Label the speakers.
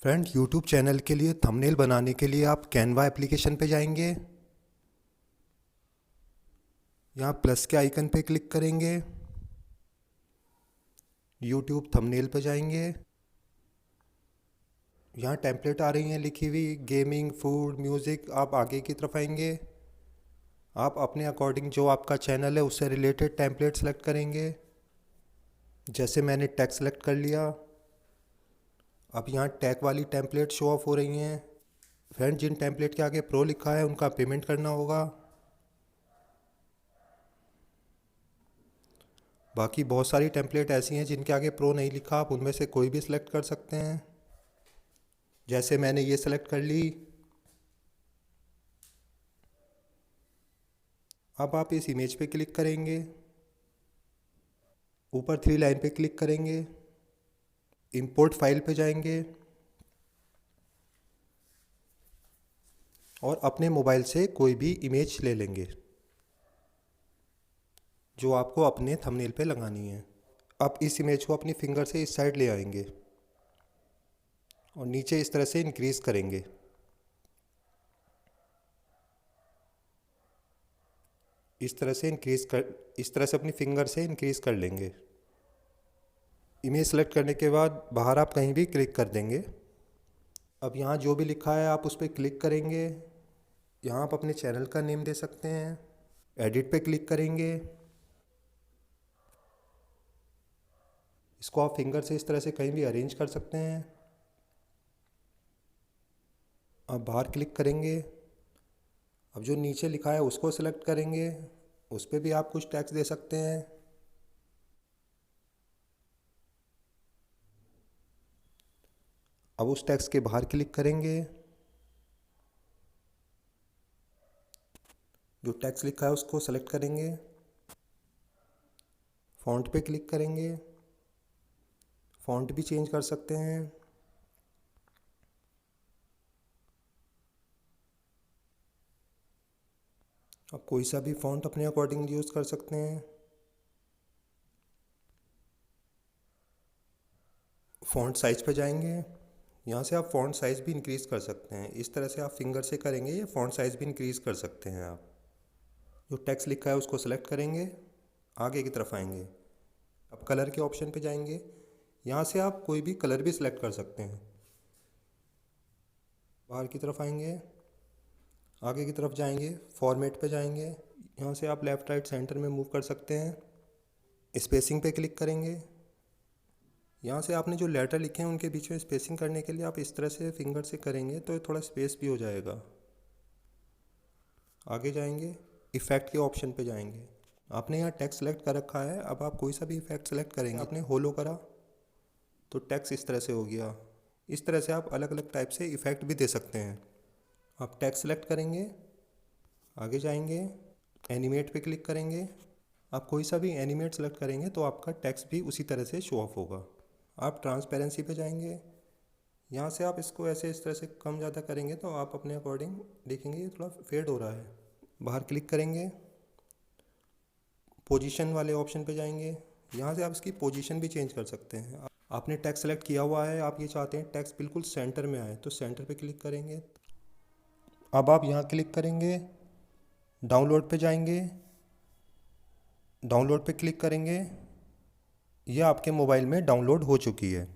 Speaker 1: Friend, YouTube channel के लिए thumbnail बनाने के लिए आप कैनवा एप्लीकेशन पे जाएंगे। यहाँ प्लस के आइकन पे क्लिक करेंगे, यूट्यूब थंबनेल पे जाएंगे। यहाँ टेम्पलेट आ रही हैं लिखी हुई, गेमिंग, फूड, म्यूज़िक। आप आगे की तरफ आएंगे। आप अपने अकॉर्डिंग जो आपका चैनल है उससे रिलेटेड टेम्पलेट सेलेक्ट करेंगे। जैसे मैंने टैग सेलेक्ट कर लिया। अब यहाँ टैग वाली टेम्पलेट शो ऑफ हो रही हैं। फ्रेंड, जिन टेम्पलेट के आगे प्रो लिखा है उनका पेमेंट करना होगा। बाकी बहुत सारी टेम्पलेट ऐसी हैं जिनके आगे प्रो नहीं लिखा, आप उनमें से कोई भी सिलेक्ट कर सकते हैं। जैसे मैंने ये सिलेक्ट कर ली। अब आप इस इमेज पे क्लिक करेंगे, ऊपर 3 लाइन पे क्लिक करेंगे, इंपोर्ट फाइल पे जाएंगे और अपने मोबाइल से कोई भी इमेज ले लेंगे जो आपको अपने थंबनेल पे लगानी है। अब इस इमेज को अपनी फिंगर से इस साइड ले आएंगे और नीचे इस तरह से इंक्रीज़ करेंगे। इस तरह से अपनी फिंगर से इंक्रीज़ कर लेंगे। इमेज सेलेक्ट करने के बाद बाहर आप कहीं भी क्लिक कर देंगे। अब यहाँ जो भी लिखा है आप उस पर क्लिक करेंगे। यहाँ आप अपने चैनल का नेम दे सकते हैं। एडिट पे क्लिक करेंगे। इसको आप फिंगर से इस तरह से कहीं भी अरेंज कर सकते हैं। अब बाहर क्लिक करेंगे। अब जो नीचे लिखा है उसको सेलेक्ट करेंगे, उस पर भी आप कुछ टैक्स दे सकते हैं। अब उस टैक्स के बाहर क्लिक करेंगे। जो टैक्स लिखा है उसको सेलेक्ट करेंगे, फ़ॉन्ट पे क्लिक करेंगे। फ़ॉन्ट भी चेंज कर सकते हैं। आप कोई सा भी फ़ॉन्ट अपने अकॉर्डिंग यूज़ कर सकते हैं। फ़ॉन्ट साइज़ पे जाएंगे। यहाँ से आप फ़ॉन्ट साइज़ भी इंक्रीज़ कर सकते हैं। इस तरह से आप फिंगर से करेंगे, ये फ़ॉन्ट साइज़ भी इंक्रीज़ कर सकते हैं आप। जो टेक्स्ट लिखा है उसको सेलेक्ट करेंगे, आगे की तरफ आएंगे। अब कलर के ऑप्शन पे जाएंगे। यहाँ से आप कोई भी कलर भी सिलेक्ट कर सकते हैं। बाहर की तरफ आएंगे, आगे की तरफ जाएंगे, फॉर्मेट पे जाएंगे। यहाँ से आप लेफ़्ट राइट सेंटर में मूव कर सकते हैं। स्पेसिंग पे क्लिक करेंगे। यहाँ से आपने जो लेटर लिखे हैं उनके बीच में स्पेसिंग करने के लिए आप इस तरह से फिंगर से करेंगे तो थोड़ा स्पेस भी हो जाएगा। आगे जाएंगे, इफ़ेक्ट के ऑप्शन पे जाएंगे। आपने यहाँ टेक्स्ट सेलेक्ट कर रखा है, अब आप कोई सा भी इफ़ेक्ट सेलेक्ट करेंगे। आपने होलो करा तो टेक्स्ट इस तरह से हो गया। इस तरह से आप अलग अलग टाइप से इफ़ेक्ट भी दे सकते हैं। आप टेक्स्ट सेलेक्ट करेंगे, आगे जाएंगे, एनिमेट पे क्लिक करेंगे। आप कोई सा भी एनिमेट सेलेक्ट करेंगे तो आपका टेक्स्ट भी उसी तरह से शो ऑफ होगा। आप ट्रांसपेरेंसी पे जाएंगे। यहाँ से आप इसको ऐसे इस तरह से कम ज़्यादा करेंगे तो आप अपने अकॉर्डिंग देखेंगे ये थोड़ा फेड हो रहा है। बाहर क्लिक करेंगे, पोजीशन वाले ऑप्शन पे जाएंगे। यहाँ से आप इसकी पोजीशन भी चेंज कर सकते हैं। आपने टेक्स्ट सेलेक्ट किया हुआ है, आप ये चाहते हैं टेक्स्ट बिल्कुल सेंटर में आए तो सेंटर पे क्लिक करेंगे। अब आप यहाँ क्लिक करेंगे, डाउनलोड पे जाएंगे, डाउनलोड पे क्लिक करेंगे। यह आपके मोबाइल में डाउनलोड हो चुकी है।